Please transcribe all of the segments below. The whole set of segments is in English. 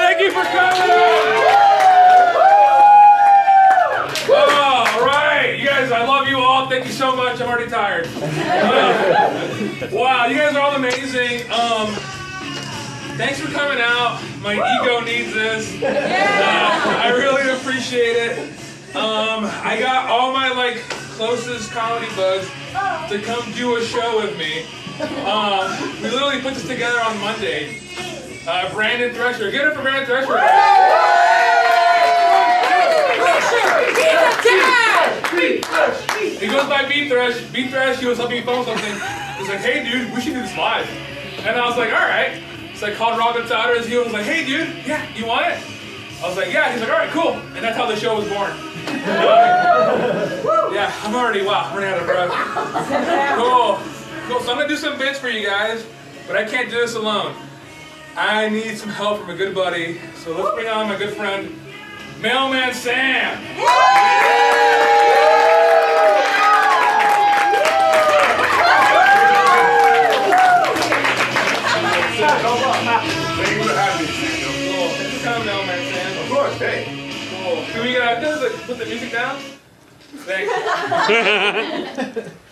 Thank you for coming. All right, you guys, I love you all. Thank you so much. I'm already tired. Wow, you guys are all amazing. Thanks for coming out. My ego needs this. I really appreciate it. I got all my closest comedy buds to come do a show with me. We literally put this together on Monday. Brandon Thresher. Get it for Brandon Thresher. He goes by Beat Thresh. Beat Thresh, he was helping me film something. He's like, hey dude, we should do this live. And I was like, alright. So I called Robin Souders. He was like, hey dude, yeah, you want it? I was like, yeah. He's like, alright, cool. And that's how the show was born. Yeah, I'm already out of breath. Cool. So I'm gonna do some bits for you guys, but I can't do this alone. I need some help from a good buddy. So let's bring on my good friend, Mailman Sam. Thank you for having me. Cool. This is kind of Mailman Sam. Of course, hey. Cool. Can we put the music down? Thanks.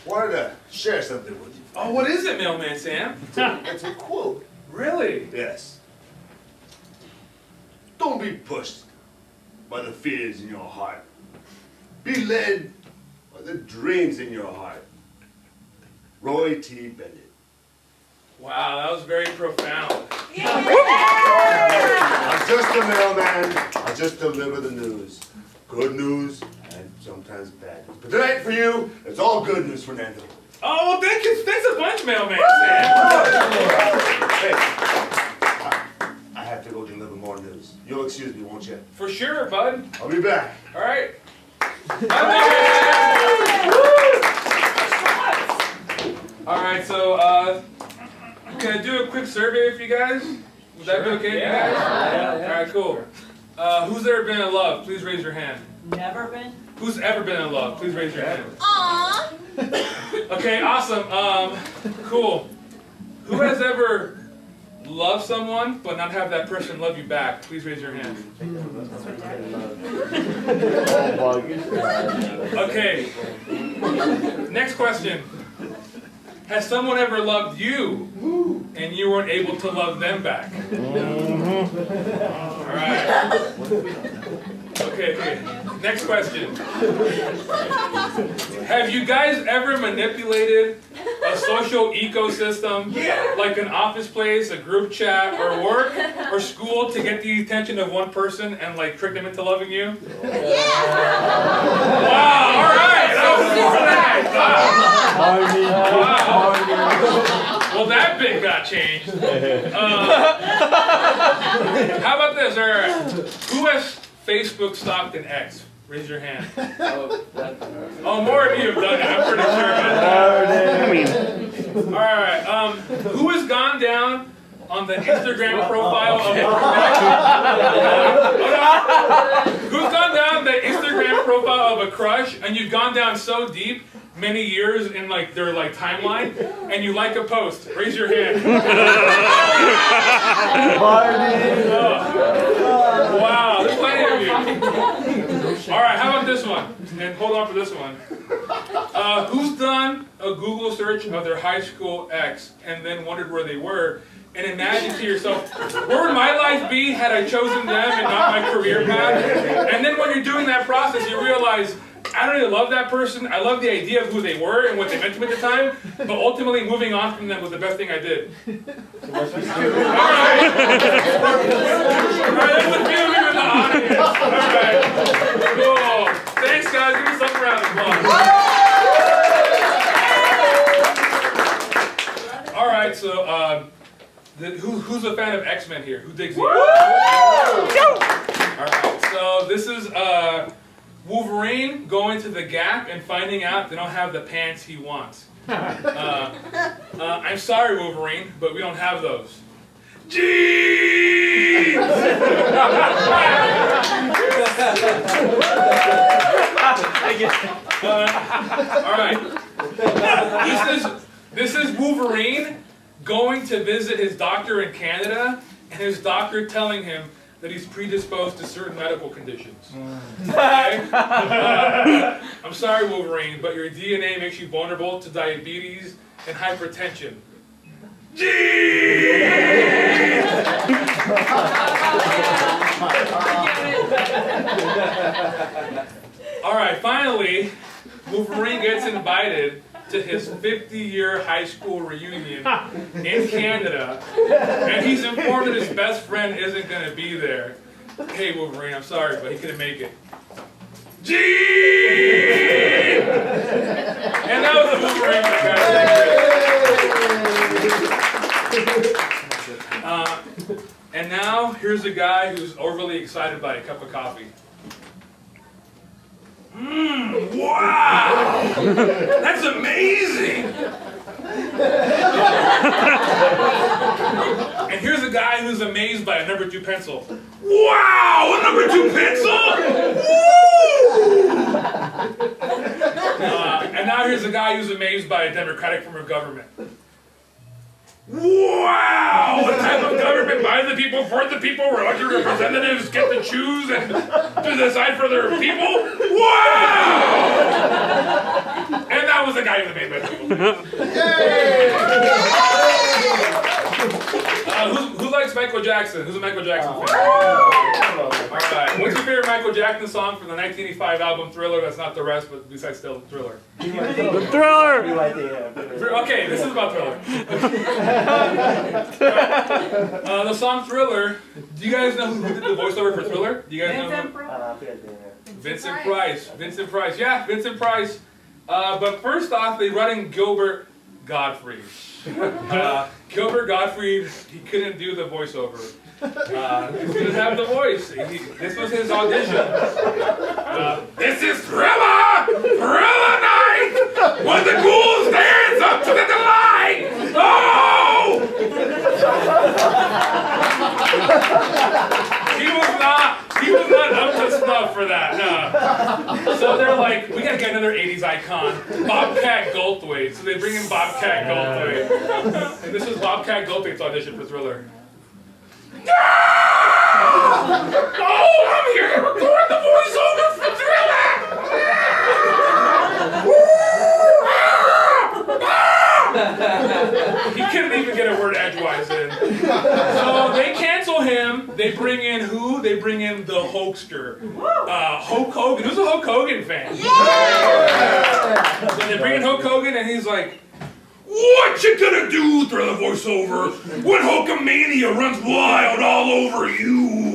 Wanted to share something with you. Oh, what is it, Mailman Sam? It's a quote. Really? Yes. Don't be pushed by the fears in your heart. Be led by the dreams in your heart. Roy T. Bennett. Wow, that was very profound. I'm just a mailman. I just deliver the news. Good news and sometimes bad news. But tonight for you, it's all good news, Fernando. Oh, well, thanks a bunch, Mailman Sam. Hey, I have to go deliver more news. You'll excuse me, won't you? For sure, bud. I'll be back. All right. All right, so can I do a quick survey with you guys? Would that be okay, you guys? Yeah. All right, cool. Who's ever been in love? Please raise your hand. Never been? Who's ever been in love? Please raise your hand. Aww. Okay, awesome. Cool. Who has ever loved someone but not have that person love you back? Please raise your hand. Okay. Next question. Has someone ever loved you and you weren't able to love them back? All right. Okay. Next question. Have you guys ever manipulated a social ecosystem, like an office place, a group chat, or work, or school to get the attention of one person and trick them into loving you? Wow, all right. That was wow. Well, that bit got changed. How about this? All right. Who has Facebook stalked an ex? Raise your hand. Oh, more of you have done it. I'm pretty sure about that. All right. Who has gone down on the Instagram profile of a Who's gone down the Instagram profile of a crush and you've gone down so deep, many years in their timeline, and you like a post? Raise your hand. Wow, there's plenty of you. All right, how about this one? And hold on for this one. Who's done a Google search of their high school ex and then wondered where they were? And imagine to yourself, where would my life be had I chosen them and not my career path? And then when you're doing that process, you realize, I don't really love that person. I love the idea of who they were and what they meant to me at the time, but ultimately moving on from them was the best thing I did. All right. There's a few of you in the audience. All right. Cool. Thanks, guys. Give me some round of applause. All right. So, who's a fan of X-Men here? Who digs it? All right. So this is Wolverine going to the Gap and finding out they don't have the pants he wants. I'm sorry, Wolverine, but we don't have those. Jeez! All right. This is Wolverine going to visit his doctor in Canada, and his doctor telling him that he's predisposed to certain medical conditions. Okay? I'm sorry, Wolverine, but your DNA makes you vulnerable to diabetes and hypertension. All right, finally, Wolverine gets invited to his 50-year high school reunion in Canada, and he's informed that his best friend isn't going to be there. Hey, Wolverine, I'm sorry, but he couldn't make it. Gene! And that was the Wolverine. And now, here's a guy who's overly excited by a cup of coffee. Wow! That's amazing! And here's a guy who's amazed by a number 2 pencil. Wow! A number 2 pencil? Woo! And now here's a guy who's amazed by a democratic form of government. Wow! A type of government by the people, for the people, where elected representatives get to choose and to decide for their people? Wow! And that was the guy who made my people. Who likes Michael Jackson? Who's a Michael Jackson fan? Alright, what's your favorite Michael Jackson song from the 1985 album Thriller? That's not The Rest, but besides still Thriller. The Thriller! Okay, this is about Thriller. The song Thriller, do you guys know who did the voiceover for Thriller? Do you guys know? Vincent Price. Vincent Price. Yeah, Vincent Price. But first off, they brought in Gilbert Gottfried. Gilbert Gottfried, he couldn't do the voiceover. He didn't have the voice. This was his audition. This is Thriller! Thriller night! When the ghouls dance up to the delight! Oh! He was not up to snuff for that, no. So they're like, we gotta get another 80s icon, Bobcat Goldthwait. So they bring in Bobcat Goldthwait. And this is Bobcat Goldthwait's audition for Thriller. Oh, I'm here to record the voiceover for Thriller! He couldn't even get a word edgewise in. So they cancel him. They bring in who? They bring in the Hulkster. Hulk Hogan. Who's a Hulk Hogan fan? Yeah! So they bring in Hulk Hogan and he's like, what you gonna do, Thriller voiceover, when Hulkamania runs wild all over you?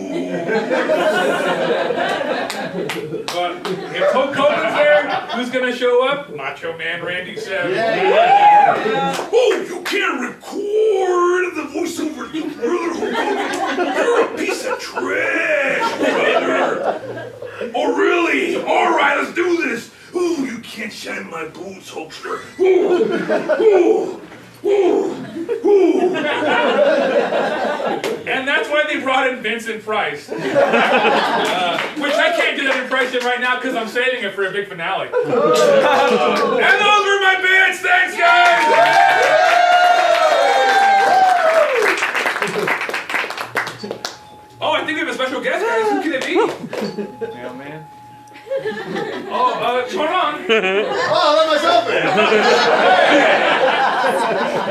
But if Hulk Hogan's there, who's gonna show up? Macho Man Randy Savage. Yeah. Oh, you can't record the voiceover, you brother Hulk Hogan. You're a piece of trash, brother. Oh, really? All right, let's do this. Ooh, you can't shine my boots, Hulkster. Ooh, ooh, ooh, ooh. And that's why they brought in Vincent Price. Which I can't do that impression right now because I'm saving it for a big finale. And those were my bits. Thanks, guys. Oh, I think we have a special guest, guys. Who can it be? Yeah, man. Oh, hold on. Oh, I let myself in.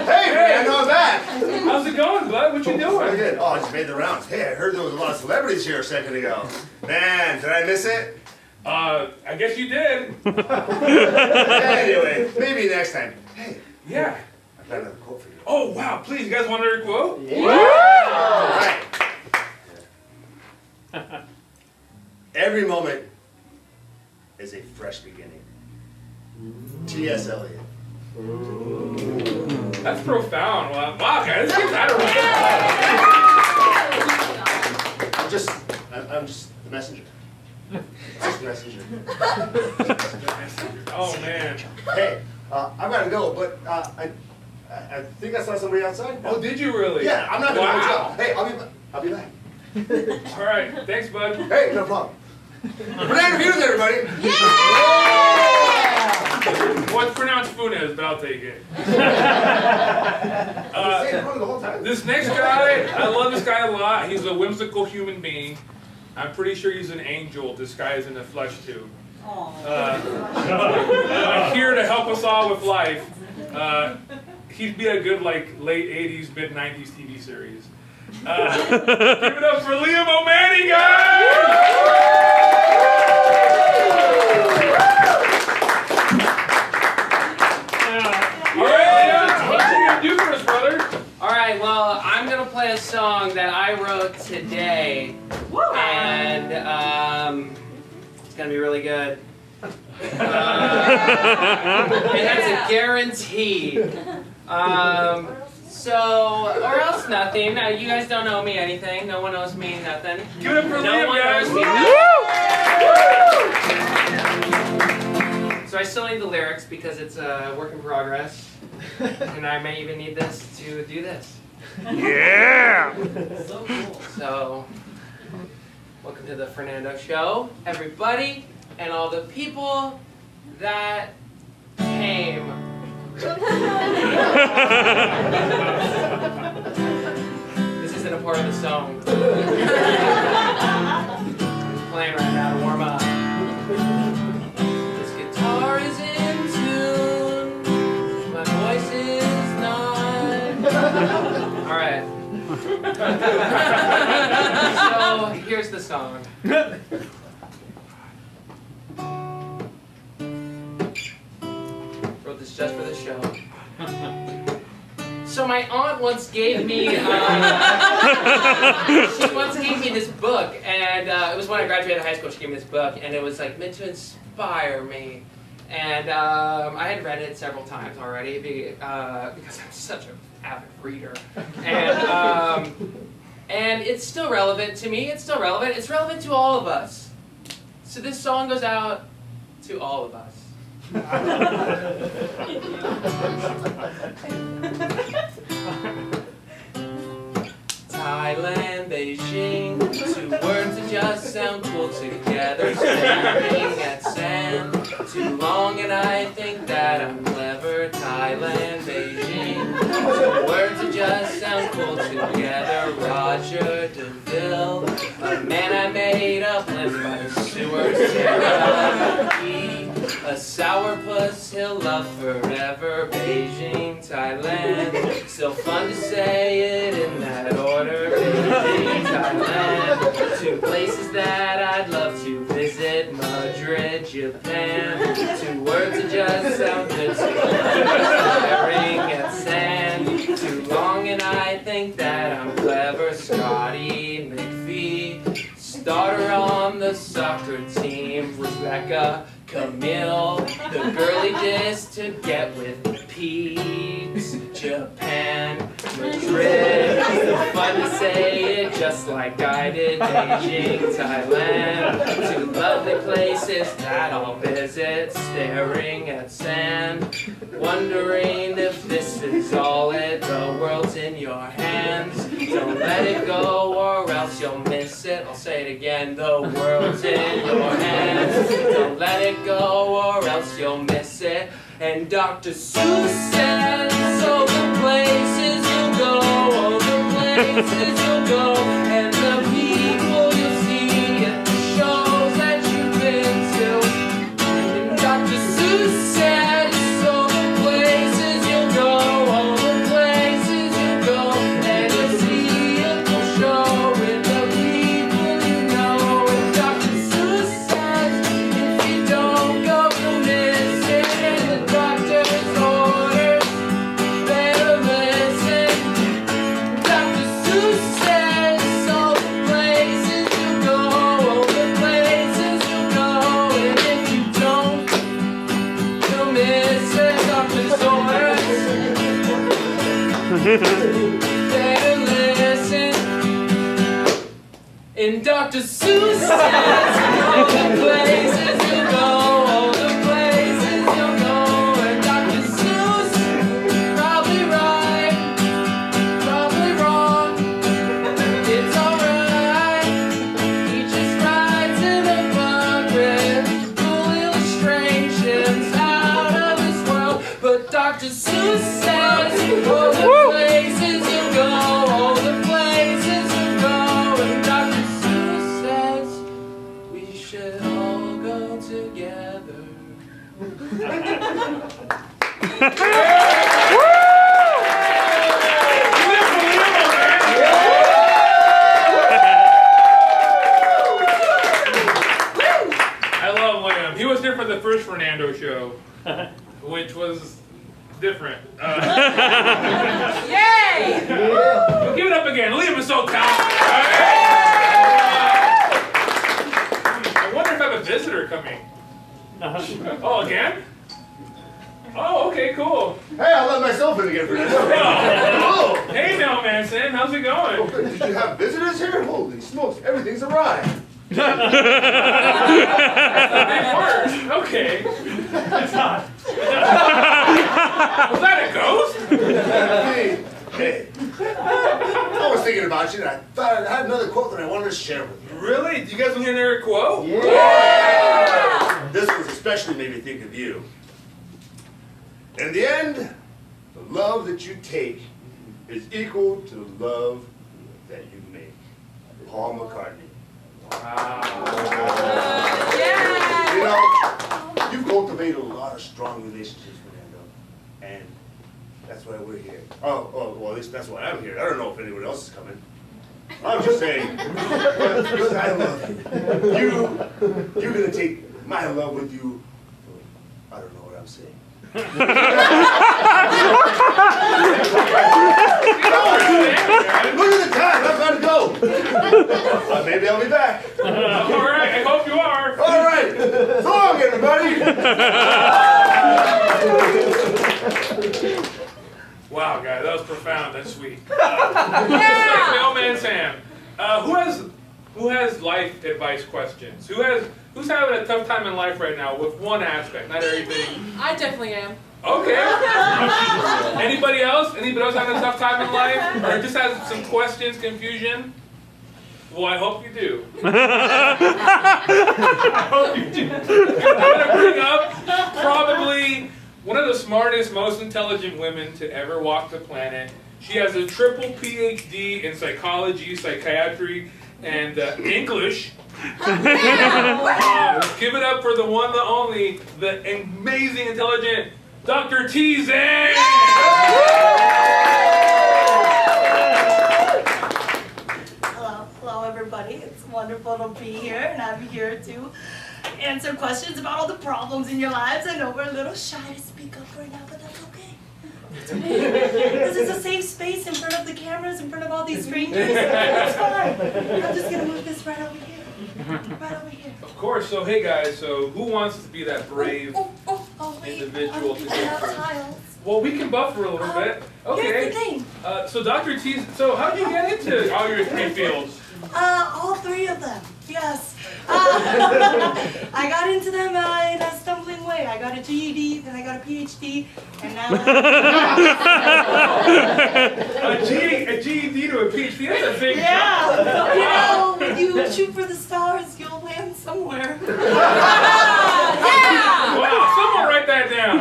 Hey, man, I'm back. How's it going, bud? What you Pretty doing? good. Oh, I just made the rounds. Hey, I heard there was a lot of celebrities here a second ago. Man, did I miss it? I guess you did. Anyway, maybe next time. Hey, Yeah. I've got another quote for you. Oh, wow. Please, you guys want another quote? All right. Every moment is a fresh beginning. T.S. Eliot. That's profound. Wow, guys. Let's give that a round. I'm just the messenger. Just the messenger. Oh, man. Hey, I've got to go, but I think I saw somebody outside. Oh, did you really? Yeah, I'm not going to Wow. Hey, I'll be back. All right. Thanks, bud. Hey, no problem. Banana views, everybody. Yeah! Well, it's pronounced Funes, but I'll take it. This next guy, I love this guy a lot. He's a whimsical human being. I'm pretty sure he's an angel disguised in a flesh tube. Here to help us all with life. He'd be a good like late 80s, mid 90s TV series. Give it up for Liam O'Manning, guys! All right, Liam, what you gonna do for us, brother? All right, well, I'm gonna play a song that I wrote today, and it's gonna be really good. And that's a guarantee. Or else nothing. You guys don't know me anything. No one knows me nothing. Give it up for Liam, guys! So I still need the lyrics because it's a work in progress. And I may even need this to do this. Yeah! So cool. So, welcome to the Fernando Show, everybody, and all the people that came. This isn't a part of the song. It's playing right now to warm up. This guitar is in tune. My voice is not. All right. So here's the song. Wrote this just for the show. So my aunt once gave me, she once gave me this book, and it was when I graduated high school. She gave me this book, and it was like meant to inspire me. And I had read it several times already because I'm such an avid reader. And it's still relevant to me. It's still relevant. It's relevant to all of us. So this song goes out to all of us. Thailand, Beijing, two words that just sound cool together. Staring at sand, too long and I think that I'm clever. Thailand, Beijing, two words that just sound cool together. Roger DeVille, a man I made up, lived by the sewers. Teriyaki, a sourpuss he'll love forever. Beijing, Thailand, still fun to say it in that order. Beijing, Thailand, two places that I'd love to visit. Madrid, Japan, two words that just sound good together. Staring at sand, too long and I think that I'm clever. Scotty McPhee, starter on the soccer team. Rebecca, Camille, the girly just to get with Pete. Japan, Madrid, fun to say it just like I did. Beijing, Thailand, two lovely places that I'll visit. Staring at sand, wondering if this is all it. The world's in your hands, don't let it go or else you'll miss it. I'll say it again, the world's in your hands, don't let it go or else you'll miss it. And Dr. Seuss says, all the places you'll go, all the places you'll go, and the people you'll see at the shows that you've been to. And Dr. Seuss says, all the places you'll go, all the places you'll go, and you'll see a cool show with the people you know. And Dr. Seuss says, if you don't go, you'll miss it. And the doctor's orders, better listen. Dr. Seuss says, all the places you go, all the places you go, and if you don't, you'll miss it. Doctor's orders, better listen. And Dr. Seuss says, all the places you go, all the places you'll go, and Dr. Seuss, probably right, probably wrong, it's alright, he just writes in a book with cool illustrations out Fernando Show, which was different. Yay! Well, give it up again. Liam is so talented. I wonder if I have a visitor coming. Oh, again? Oh, okay, cool. Hey, I let myself in again, Fernando. Oh. Oh. Hey, Mailman Sam, how's it going? Oh, good. Did you have visitors here? Holy smokes, everything's arrived. That's a big word. Okay. It's not. Was that a ghost? Hey, I was thinking about you, and I thought I had another quote that I wanted to share with you. Really? Do you guys want to hear another quote? Yeah. This one's especially made me think of you. In the end, the love that you take is equal to the love that you make. Paul McCartney. Wow. Yeah! You know, you've cultivated a lot of strong relationships, Fernando, and that's why we're here. Well, at least that's why I'm here. I don't know if anyone else is coming. I'm just saying, because I love you. You're gonna take my love with you. I don't know what I'm saying. Look at the time. I've got to go. Maybe I'll be back. All right, I hope you are. All right. So long, everybody. Wow, guys, that was profound. That's sweet. Just like Mailman Sam. Who has life advice questions? Who's having a tough time in life right now with one aspect, not everything? I definitely am. Okay. Anybody else? Anybody else having a tough time in life? Or just has some questions, confusion? Well, I hope you do. I hope you do. I'm going to bring up probably one of the smartest, most intelligent women to ever walk the planet. She has a triple PhD in psychology, psychiatry, and English. Give it up for the one, the only, the amazing, intelligent Dr. T. Zhang! Hello everybody. It's wonderful to be here, and I'm here to answer questions about all the problems in your lives. I know we're a little shy to speak up right now, but that's okay. That's okay. Because it's a safe space in front of the cameras, in front of all these strangers. It's fine. I'm just gonna move this right over here. Right over here. Of course. So, hey guys, so who wants to be that brave Wait. individual to I go have first? tiles. Well, we can buffer a little bit. Here's Okay. the thing. So, Dr. T, so how did you get into all your three fields? All three of them. Yes. I got into them in a stumbling way. I got a GED, then I got a PhD, and now A GED to a PhD, that's a big jump. yeah. You know, when you shoot for the stars, you'll land somewhere. Yeah! Wow, someone write that down.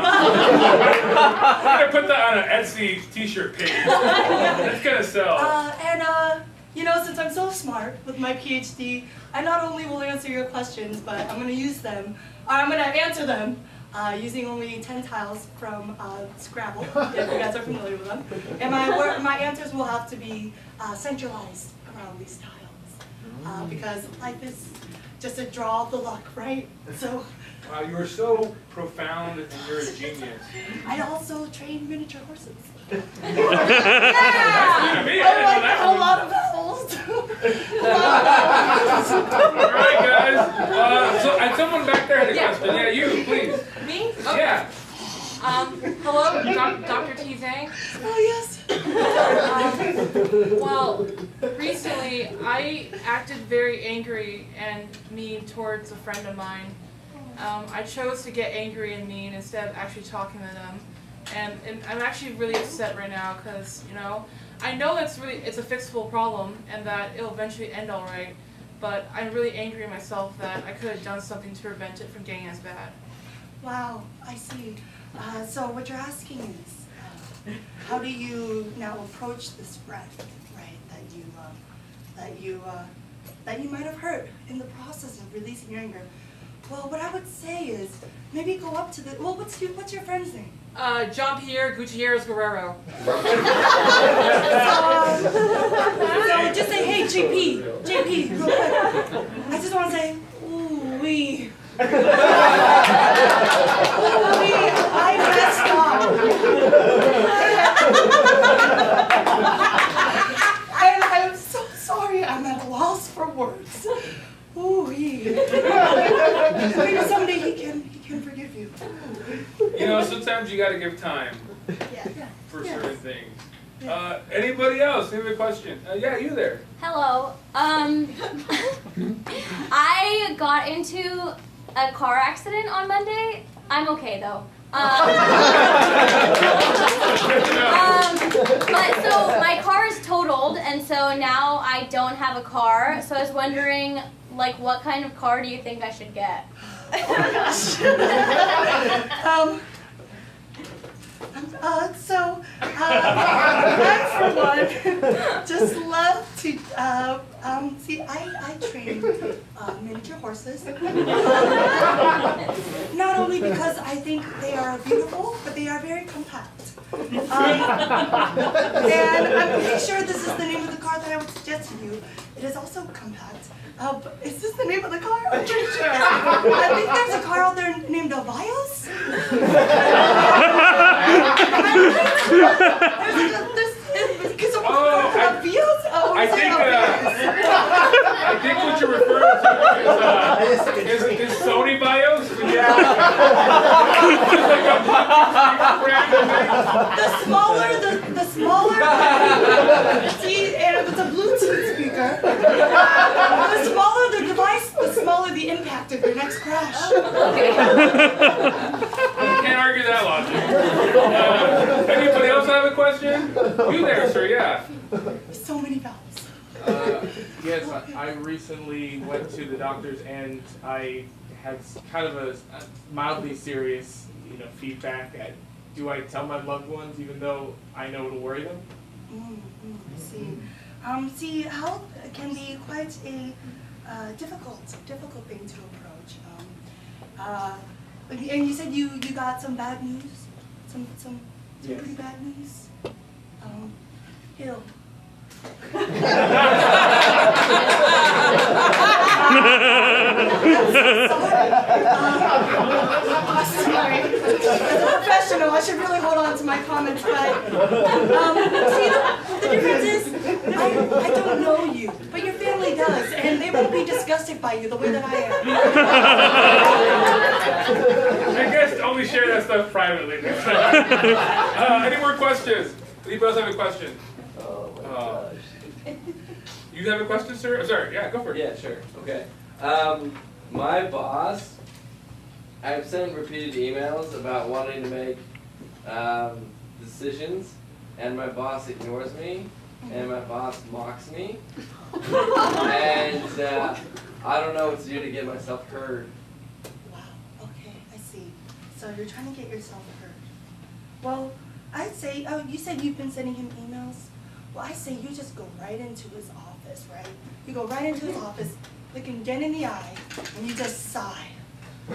I'm gonna put that on an Etsy t-shirt page. That's gonna sell. You know, since I'm so smart with my PhD, I not only will answer your questions, but I'm gonna use them, or I'm gonna answer them using only 10 tiles from Scrabble, if you guys are familiar with them. And my answers will have to be centralized around these tiles, because life is just a draw of the luck, right? So. Wow, you are so profound and you're a genius. I also train miniature horses. Yeah! I like a lot of owls. Alright guys, and someone back there had a question. Yeah, you, please. Me? Okay. Yeah. Hello, Dr. T. Zhang. Oh, yes. Well, recently I acted very angry and mean towards a friend of mine. I chose to get angry and mean instead of actually talking to them. And I'm actually really upset right now because, you know, I know it's a fixable problem and that it'll eventually end all right, but I'm really angry at myself that I could have done something to prevent it from getting as bad. Wow, I see. So what you're asking is, how do you now approach this friend, right, that you might have hurt in the process of releasing your anger? Well, what I would say is, maybe go up to what's your friend's name? Jean-Pierre Gutierrez Guerrero. So just say, hey, JP, real quick. I just want to say, ooh, wee. sometimes you gotta give time Yeah. for Yes. certain things. Anybody else? Any other question? Yeah, you there. Hello. I got into a car accident on Monday. I'm okay though. But so my car is totaled, and so now I don't have a car. So I was wondering, like, what kind of car do you think I should get? I for one, just love to, see, I train miniature horses. Not only because I think they are beautiful, but they are very compact. And I'm pretty sure this is the name of the car that I would suggest to you. It is also compact. But is this the name of the car? I'm pretty sure. I think there's a car out there named Avios. I think what you're referring to is Sony Bios. The smaller, see, and if it's a Bluetooth speaker, the smaller the device, the smaller the impact of your next crash. Can't argue that logic. Anybody else have a question? You there, sir? Yeah. So many vowels. Yes, I recently went to the doctor's and I had kind of a mildly serious, feedback. Do I tell my loved ones even though I know it'll worry them? See, see, health can be quite a difficult thing to approach. And you said you got some bad news, some Yes. pretty bad news. Ill. I'm sorry. As a professional, I should really hold on to my comments, but see, the difference is I don't know you, but your family does, and they won't be disgusted by you the way that I am. I guess only share that stuff privately. Any more questions? Anybody else have a question? You have a question, sir? I'm sorry. Yeah, go for it. Yeah, sure. Okay. My boss, I've sent repeated emails about wanting to make decisions, and my boss ignores me, and my boss mocks me, and I don't know what to do to get myself heard. Wow, okay, I see. So you're trying to get yourself heard. Well, I'd say, you said you've been sending him emails? Well, I say you just go right into his office, right? You go right into his office, look him dead in the eye, and you just sigh. I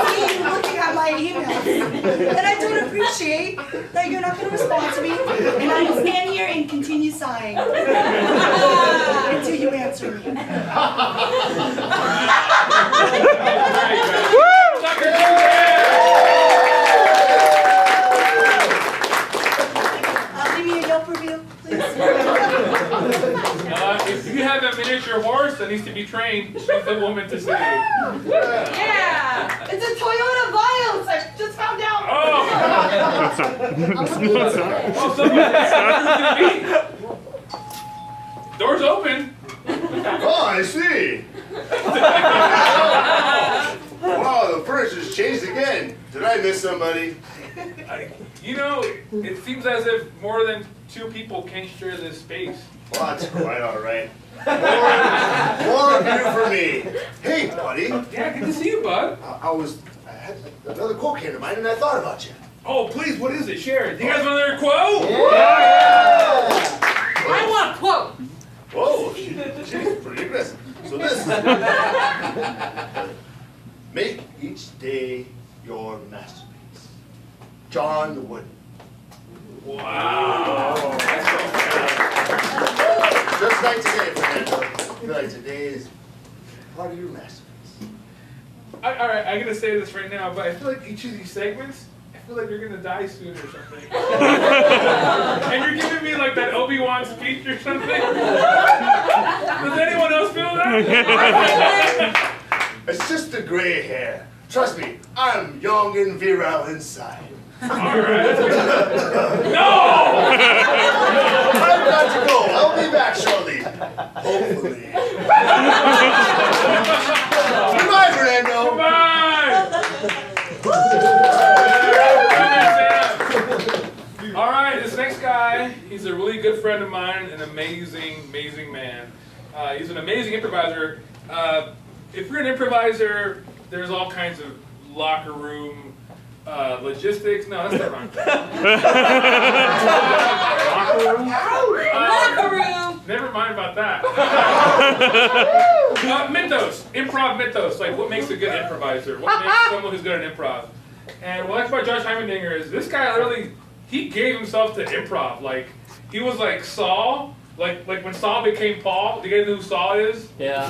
see you looking at my emails, and I don't appreciate that you're not going to respond to me, and I will stand here and continue sighing until you answer me. Leave me a Yelp review, please. If you have a miniature horse that needs to be trained, she's the woman to say. Yeah! It's a Toyota Vios! I just found out! Oh, door's open. Oh, I see. Wow, the furniture's changed again. Did I miss somebody? It seems as if more than two people can't share this space. Well, that's quite all right. More view for me. Hey, buddy. Yeah, good to see you, bud. I had another quote came to mind, and I thought about you. Oh, please, what is it? Share it. Do you guys want another quote? Yeah. I want a quote. Whoa, she's pretty aggressive. So this is make each day your masterpiece. John the Wooden. Wow. That's so Just like today, Fernando. I feel like today is part of your masterpiece. All right, I'm going to say this right now, but I feel like each of these segments, I feel like you're gonna die soon or something. And you're giving me like that Obi-Wan speech or something. Does anyone else feel that? It's just the gray hair. Trust me, I'm young and virile inside. Alright. No! I've got to go. I'll be back shortly. Hopefully. Goodbye, Fernando. Goodbye! Alright, this next guy, he's a really good friend of mine, an amazing man. He's an amazing improviser. If you're an improviser, there's all kinds of locker room logistics. No, that's not wrong. Locker room. Never mind about that. Mythos, improv mythos. Like, what makes a good improviser? What makes someone who's good at improv? And what I like about Josh Heimendinger is this guy literally, he gave himself to improv. Like, he was like Saul. Like when Saul became Paul. Do you guys know who Saul is? Yeah.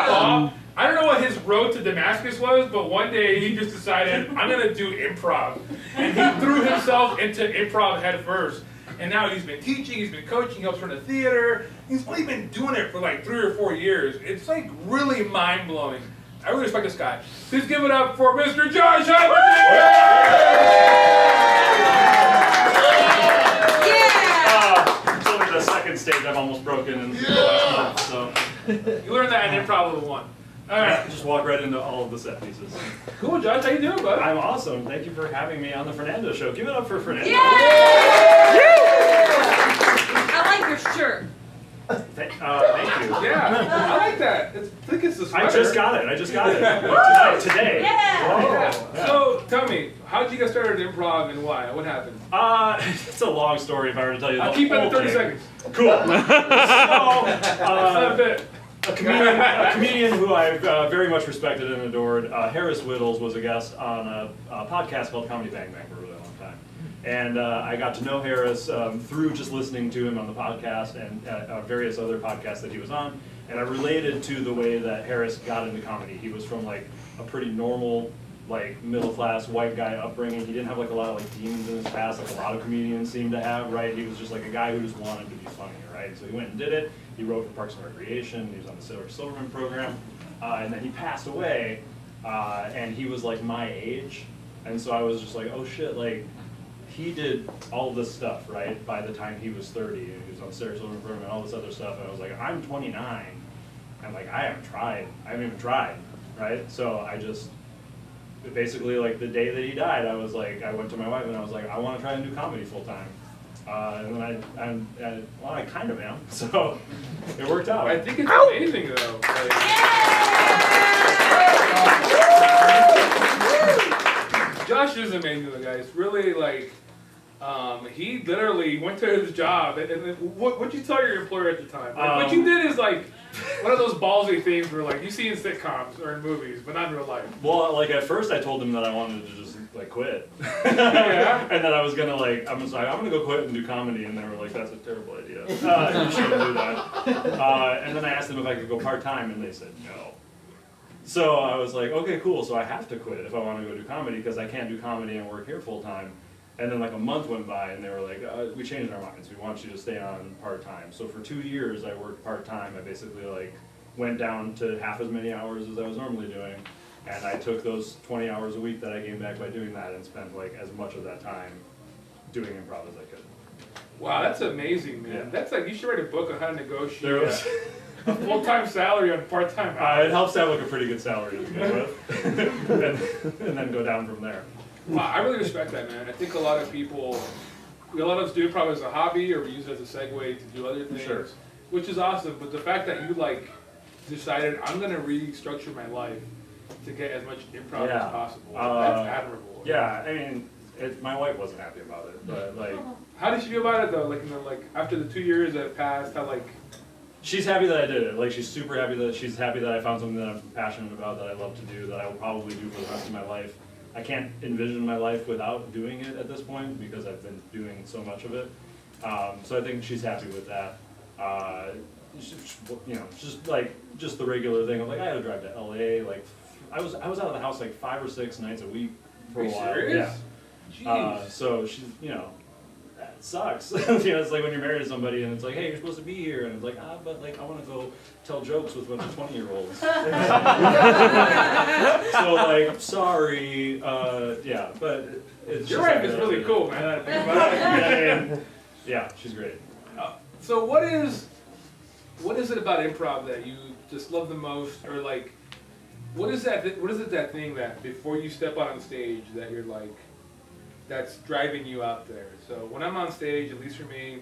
Saul. I don't know what his road to Damascus was, but one day he just decided, I'm gonna do improv. And he threw himself into improv head first. And now he's been teaching, he's been coaching, he helps run a theater. He's only been doing it for like 3 or 4 years. It's like really mind-blowing. I really respect this guy. Please give it up for Mr. Josh Heimendinger! It's only the second stage I've almost broken in the last month, so. You learned that in improv level 1. All right. Just walk right into all of the set pieces. Cool, Josh. How you doing, bud? I'm awesome. Thank you for having me on the Fernando Show. Give it up for Fernando. I like your shirt. Thank you. Yeah, I like that. I think it's the sweater. I just got it. Today. Yeah. So, tell me, how did you get started at improv and why? What happened? It's a long story if I were to tell you the I'll keep it whole at 30 thing. seconds. Cool. That's not a bit. A comedian who I've very much respected and adored, Harris Whittles, was a guest on a podcast called Comedy Bang Bang for a really long time. And I got to know Harris through just listening to him on the podcast and various other podcasts that he was on. And I related to the way that Harris got into comedy. He was from like a pretty normal, like middle-class white guy upbringing. He didn't have like a lot of like demons in his past, like a lot of comedians seem to have, right? He was just like a guy who just wanted to be funny, right? So he went and did it. He wrote for Parks and Recreation. He was on the Silverman program, and then he passed away. And he was like my age, and so I was just like, oh shit, like he did all this stuff, right? By the time he was 30, and he was on the Silverman program and all this other stuff, and I was like, I'm 29, and like I haven't even tried, right? So I just basically like the day that he died, I was like, I went to my wife and I was like, I want to try and do comedy full time. And then I kind of am, so it worked out. I think it's amazing though. Like, Josh is amazing though, guys. Really, like, he literally went to his job, and what'd you tell your employer at the time? Like, what you did is like one of those ballsy things where like you see in sitcoms or in movies, but not in real life. Well, like at first I told him that I wanted to just like quit. Yeah. And then I was gonna like, I'm gonna go quit and do comedy, and they were like, that's a terrible idea. You shouldn't do that. And then I asked them if I could go part-time, and they said no. So I was like, okay, cool, so I have to quit if I want to go do comedy, because I can't do comedy and work here full-time. And then like a month went by, and they were like, we changed our minds, we want you to stay on part-time. So for 2 years I worked part-time. I basically like went down to half as many hours as I was normally doing. And I took those 20 hours a week that I gained back by doing that and spent like as much of that time doing improv as I could. Wow, that's amazing, man. Yeah. That's like, you should write a book on how to negotiate There was, a full-time salary on part-time hours. it helps to have like a pretty good salary to begin with, and then go down from there. Wow, I really respect that, man. I think a lot of us do improv as a hobby, or we use it as a segue to do other things, Sure. which is awesome. But the fact that you like decided, I'm gonna restructure my life to get as much improv as possible, that's admirable. Yeah, I mean, my wife wasn't happy about it, but like, How did she feel about it though? Like, like after the 2 years that passed, how like? she's happy that I did it. Like, she's super happy that I found something that I'm passionate about, that I love to do, that I will probably do for the rest of my life. I can't envision my life without doing it at this point, because I've been doing so much of it. So I think she's happy with that. Just the regular thing of like, I had to drive to LA. Like, I was out of the house like 5 or 6 nights a week for a while. Serious? Yeah. Jeez. So she's, that sucks. It's like when you're married to somebody and it's like, hey, you're supposed to be here, and it's like, but like I want to go tell jokes with a bunch of 20-year-olds. So like, I'm sorry, yeah, but it's Your just wife is really cool, man. I think about it. Yeah, she's great. So what is it about improv that you just love the most, or like, what is that thing that before you step out on stage that you're like, that's driving you out there? So when I'm on stage, at least for me,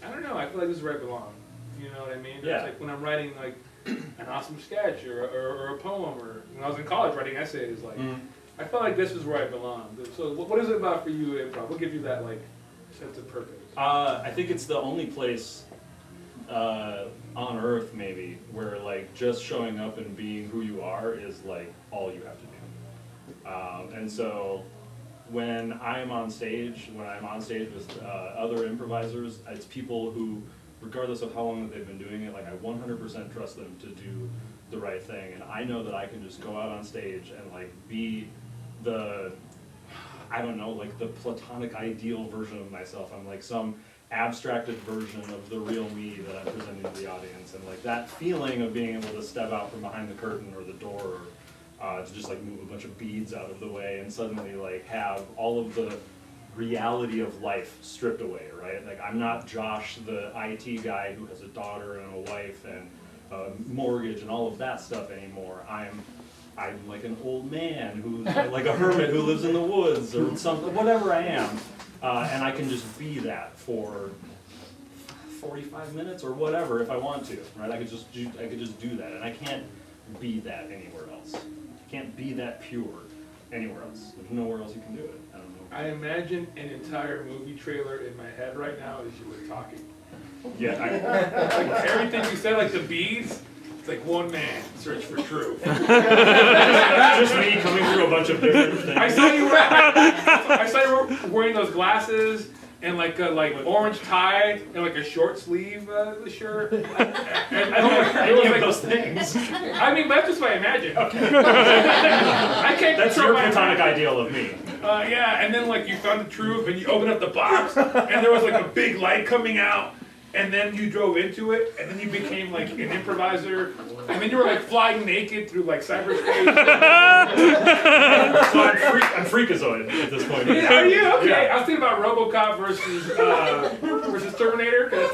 I don't know, I feel like this is where I belong. You know what I mean? Yeah. It's like when I'm writing like an awesome sketch or a poem, or when I was in college writing essays, like I felt like this is where I belong. So what is it about for you improv? What gives you that like sense of purpose? I think it's the only place on earth maybe where like just showing up and being who you are is like all you have to do. And so when I'm on stage with other improvisers, it's people who, regardless of how long that they've been doing it, like I 100% trust them to do the right thing, and I know that I can just go out on stage and like be the, I don't know, like the platonic ideal version of myself. I'm like some abstracted version of the real me that I'm presenting to the audience, and like that feeling of being able to step out from behind the curtain or the door, to just like move a bunch of beads out of the way and suddenly like have all of the reality of life stripped away, right? Like I'm not Josh, the IT guy who has a daughter and a wife and a mortgage and all of that stuff anymore. I'm like an old man who's like a hermit who lives in the woods or something, whatever I am. And I can just be that for 45 minutes or whatever if I want to, right? I could just do that, and I can't be that anywhere else. I can't be that pure anywhere else. There's nowhere else you can do it. I don't know. I imagine an entire movie trailer in my head right now as you were talking. Yeah, Like everything you said, like the beads, it's like one man search for truth. just me coming through a bunch of different things. I saw you were wearing those glasses and like a orange tie and like a short sleeve shirt. And Any of those things. I mean, that's just what I imagine. Okay. I can't That's control your my platonic ideal of me. Yeah, and then like you found the truth and you opened up the box and there was like a big light coming out. And then you drove into it, and then you became like an improviser, and then you were like flying naked through like cyberspace. So I'm freakazoid at this point. Yeah, are you? Okay. Yeah. I was thinking about RoboCop versus Terminator, because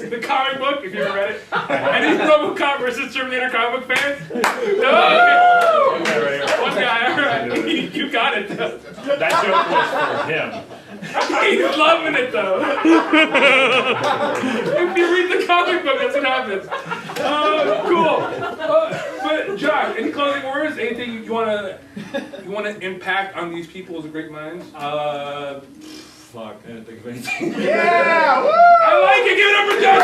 the comic book, if you ever read it. Any RoboCop versus Terminator comic book fans? No? Okay. One guy, all right. You got it. That joke was for him. He's loving it though. If you read the comic book, that's what happens. Cool. But Josh, any closing words? Anything you wanna impact on these people as great minds? Fuck, I didn't think of anything. Yeah! Woo! I like it. Give it up for Josh.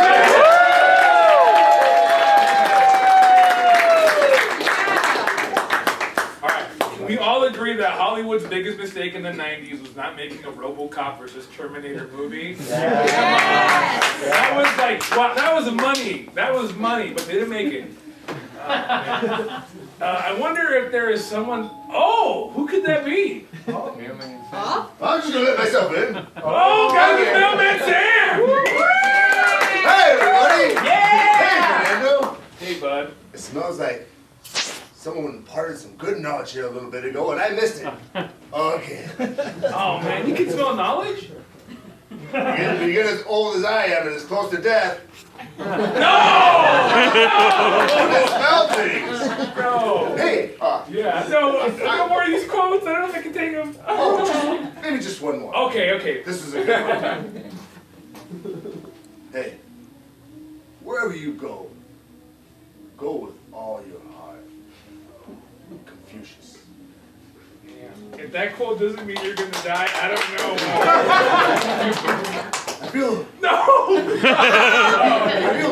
We all agree that Hollywood's biggest mistake in the 90s was not making a RoboCop versus Terminator movie. That was like, wow, that was money. That was money, but they didn't make it. I wonder if there is someone. Oh, who could that be? I'm just gonna let myself in. Oh, guys, it's Mailman Sam! Hey, everybody! Yeah! Hey, Fernando! Hey, bud. It smells like someone imparted some good knowledge here a little bit ago, and I missed it. Okay. Oh, man, you can smell knowledge? You get as old as I am and as close to death. No! I smell things. No! Hey, Yeah, no, don't worry, these quotes, I don't know if I can take them. maybe just one more. Okay. This is a good one. Hey, wherever you go with all your heart. Confucius. If that quote doesn't mean you're gonna die, I don't know. I feel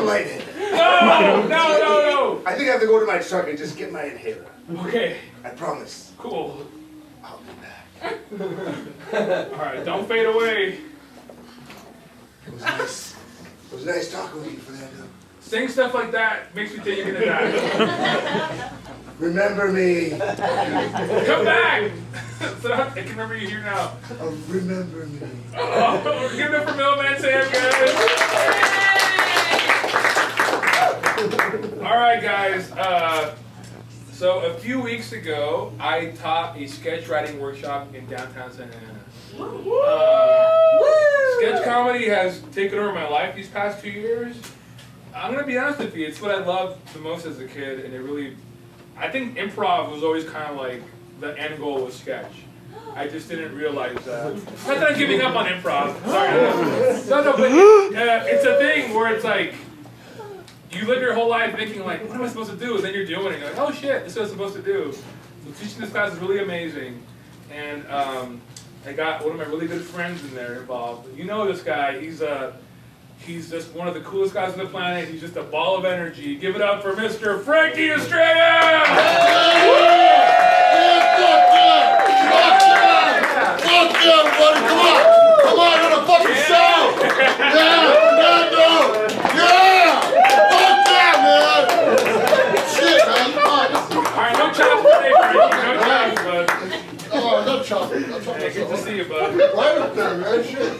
lightheaded. No! I think I have to go to my truck and just get my inhaler. Okay, I promise. cool. I'll be back. Alright, don't fade away. It was nice. It was nice talking with you, Fernando. Saying stuff like that makes me think you're gonna die. Remember me. Come back! So I can remember you here now. Remember me. Oh, give it up for Mailman Sam, guys. All right, guys. So a few weeks ago, I taught a sketch writing workshop in downtown Santa Ana. Sketch comedy has taken over my life these past 2 years. I'm gonna be honest with you, it's what I loved the most as a kid, and it really, I think improv was always kind of like the end goal with sketch. I just didn't realize that. Not that I'm giving up on improv. Sorry. No, but it's a thing where it's like, you live your whole life thinking like, what am I supposed to do? And then you're doing it, and you're like, oh shit, this is what I'm supposed to do. So teaching this class is really amazing. And I got one of my really good friends in there involved. You know this guy, he's just one of the coolest guys on the planet. He's just a ball of energy. Give it up for Mr. Frankie Estrella! Fuck yeah, everybody, come on! Come on, on a fucking show! Yeah! Fuck yeah, man! Shit, man, come on! Alright, no chops today, Frankie. No chops, bud. Oh, no chopping. No chopping. Hey, good to see you, bud. Right up there, man, shit.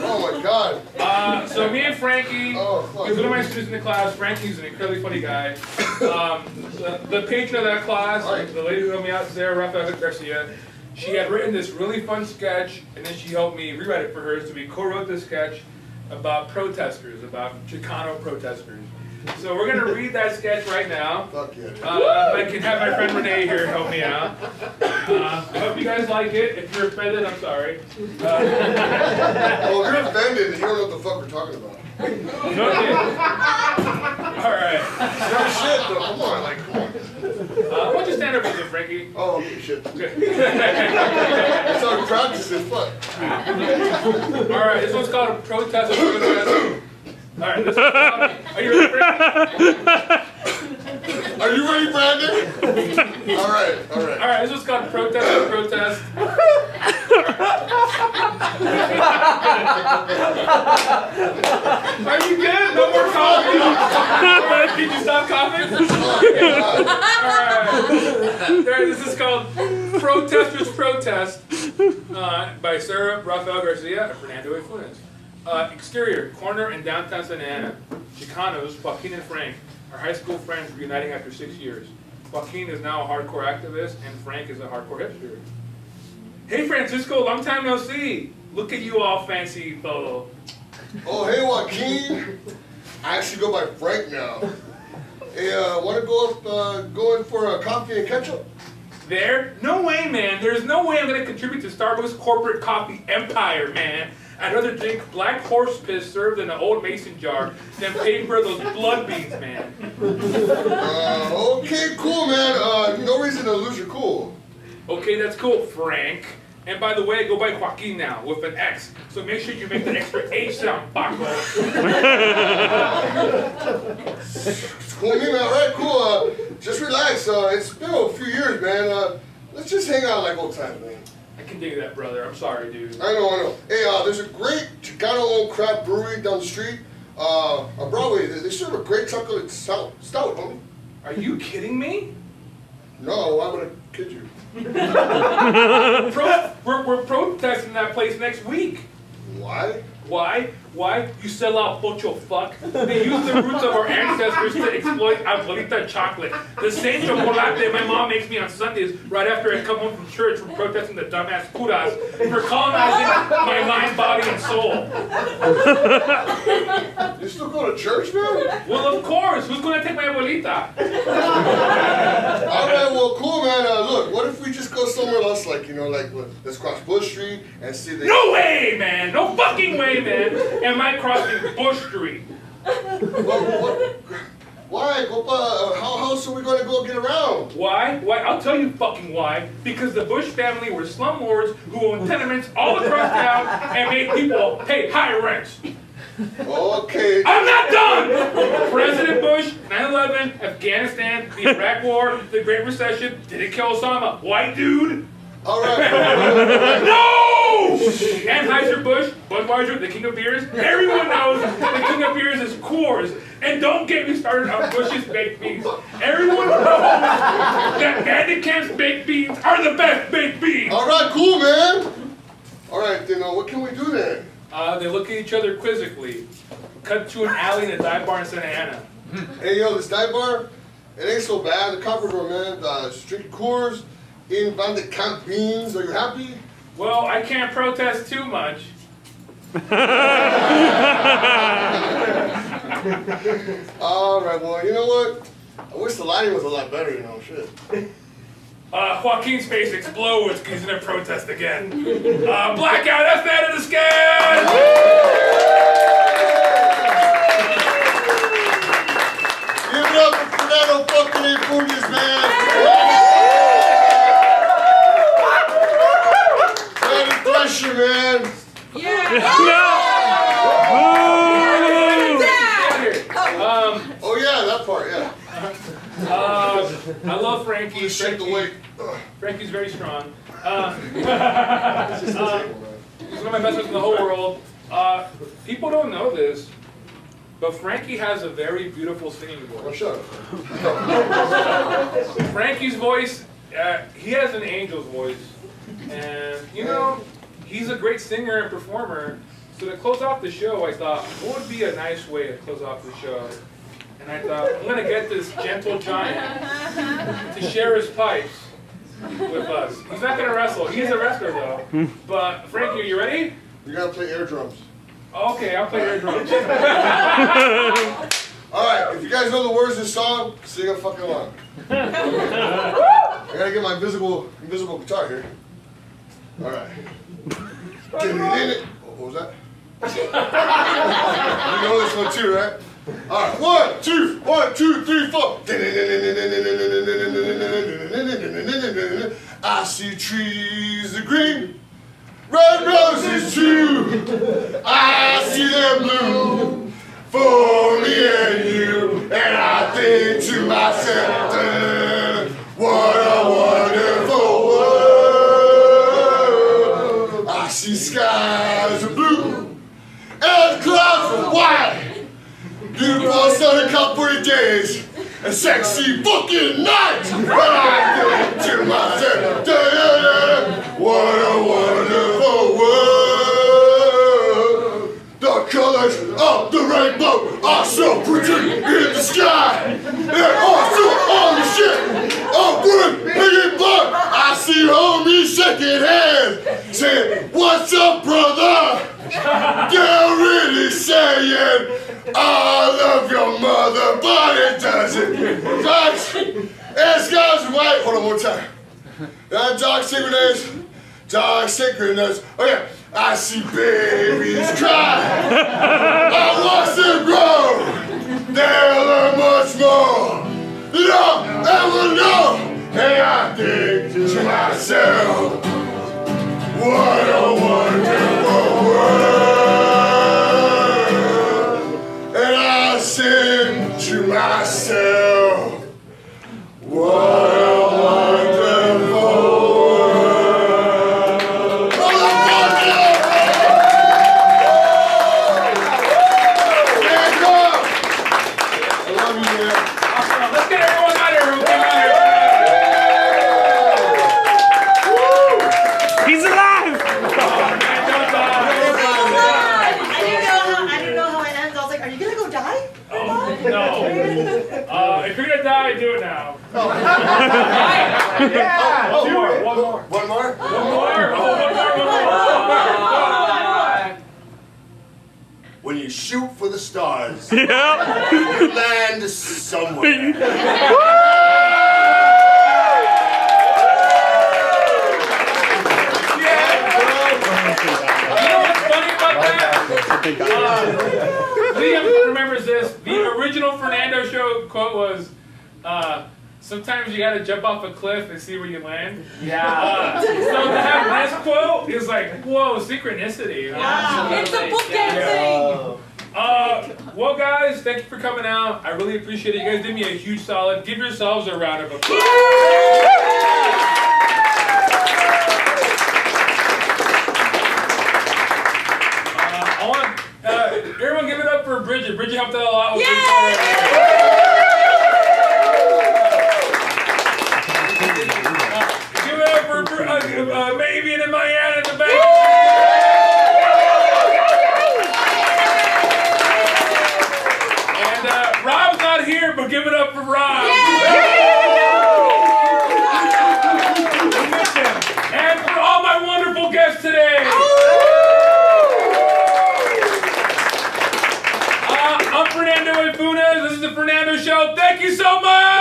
Oh my god. So me and Frankie, Oh, fuck. he's one of my students in the class. Frankie's an incredibly funny guy. The patron of that class, the lady who helped me out, Sarah Rafael Garcia, she had written this really fun sketch, and then she helped me rewrite it for her. So we co-wrote this sketch about protesters, about Chicano protesters. So we're gonna read that sketch right now. Fuck yeah. If I can have my friend Renee here help me out. I hope you guys like it. If you're offended, I'm sorry. Well, if you're offended, you don't know what the fuck we're talking about. Okay. All right. No shit, though. Come on, like, come on. Why don't you stand up with me, Frankie? Oh, okay, shit. Okay. That's how we practice this, fuck. All right, this one's called Protest. All right, this one's called, are you ready, Frankie? Are you ready, Brandon? All right. All right, this one's called Protest. Are you good? No more coughing? Can you stop coughing? Alright. This is called Protesters Protest by Sarah Rafael Garcia and Fernando Show. Exterior, corner in downtown Santa Ana. Chicanos, Joaquin and Frank, are high school friends reuniting after 6 years. Joaquin is now a hardcore activist and Frank is a hardcore hipster. Hey Francisco, long time no see. Look at you all fancy photo. Oh, hey, Joaquin. I actually go by Frank now. Hey, want to go in for a coffee and ketchup? There? No way, man. There's no way I'm going to contribute to Starbucks corporate coffee empire, man. I'd rather drink black horse piss served in an old mason jar than pay for those blood beans, man. Okay, cool, man. No reason to lose your cool. Okay, that's cool, Frank. And by the way, I go by Joaquin now, with an X. So make sure you make the extra H sound, Paco. It's cool, me, man. All right, cool. Just relax. It's been a few years, man. Let's just hang out like old times, man. I can dig that, brother. I'm sorry, dude. I know. Hey, there's a great Chicano-owned craft brewery down the street. On Broadway, they serve a great chocolate stout, homie. Are you kidding me? No, why would I kid you? We're protesting that place next week. Why? Why? You sell out, pocho fuck. They use the roots of our ancestors to exploit abuelita chocolate. The same chocolate my mom makes me on Sundays right after I come home from church from protesting the dumbass curas for colonizing my mind, body, and soul. You still go to church, man? Well, of course. Who's going to take my abuelita? Alright, well, cool, man. Look, what if we just go somewhere else, like, let's cross Bush Street and see the... No way, man! No fucking way, man! Am I crossing Bush Street? Why? How else are we going to go get around? Why? I'll tell you fucking why. Because the Bush family were slumlords who owned tenements all across town and made people pay high rents. Okay. I'm not done! President Bush, 9/11, Afghanistan, the Iraq War, the Great Recession, didn't kill Osama. White dude. Alright. No! Anheuser-Busch, Budweiser, the king of beers. Everyone knows the king of beers is Coors. And don't get me started on Bush's baked beans. Everyone knows that Vandecamp's baked beans are the best baked beans. Alright, cool, man. All right, then what can we do then? They look at each other quizzically. Cut to an alley in a dive bar in Santa Ana. Hey, yo, this dive bar, it ain't so bad. The Comprador, man, just drinking Coors, eating bandit camp beans. Are you happy? Well, I can't protest too much. All right, well, you know what? I wish the lighting was a lot better, you know, shit. Joaquin's face explodes because he's gonna protest again. Blackout, that's the end of the sketch! Give it up for Fernando fucking Infunius, man! Man, pressure, man! Oh yeah, that part, yeah. I love Frankie. Shake the weight. Frankie's very strong. He's one of my best friends in the whole world. People don't know this, but Frankie has a very beautiful singing voice. Oh, shut up. Frankie's voice, he has an angel's voice. And, you know, he's a great singer and performer. So to close off the show, I thought, what would be a nice way to close off the show? And I thought, I'm going to get this gentle giant to share his pipes with us. He's not going to wrestle. He's a wrestler, though. But, Frankie, are you ready? You gotta play air drums. Okay, I'll play air drums. Alright, if you guys know the words of this song, sing a fucking along. I gotta get my invisible guitar here. Alright. What was that? You know this one too, right? Alright, 1, 2, 1, 2, 3, 4. I see trees of green, red roses too. I see them bloom for me and you. And I think to myself, what a wonderful world. I see skies of blue and clouds of white. Beautiful sunny California days and sexy fucking nights. And I think to myself, what a wonderful world. The colors of the rainbow are so pretty in the sky. They're also on the ship of wood, big blood. I see homies shaking hands, saying, what's up, brother? They're really saying, I love your mother, but it doesn't. Guys, and skies are white. Hold on, one time. Dark synchronous. Oh yeah, I see babies cry. I watch them grow. They'll learn much more than I'll ever know. And I think to myself, what a wonderful world. And I sing to myself, what a wonderful world. I love you, man. Awesome. Let's get everyone out of here who came out here. He's alive! Oh, man, don't die. I didn't know how it ends. I was like, are you gonna go die? Oh, no. If you're gonna die, do it now. Yeah. One more. One more? One more. Oh, one more. When you shoot for the stars, Yeah. you land somewhere. You know what's funny about that? Liam remembers this. The original Fernando Show quote was, sometimes you gotta jump off a cliff and see where you land. Yeah. So to have this quote is like, whoa, synchronicity. You know? It's a bookend thing. Well, guys, thank you for coming out. I really appreciate it. You guys did me a huge solid. Give yourselves a round of applause. I want everyone give it up for Bridget. Bridget helped out a lot with this. Give it up for Mavian and Mayan in the back. And Rob's not here, but give it up for Rob. We miss him. And for all my wonderful guests today. I'm Fernando Show. This is the Fernando Show. Thank you so much.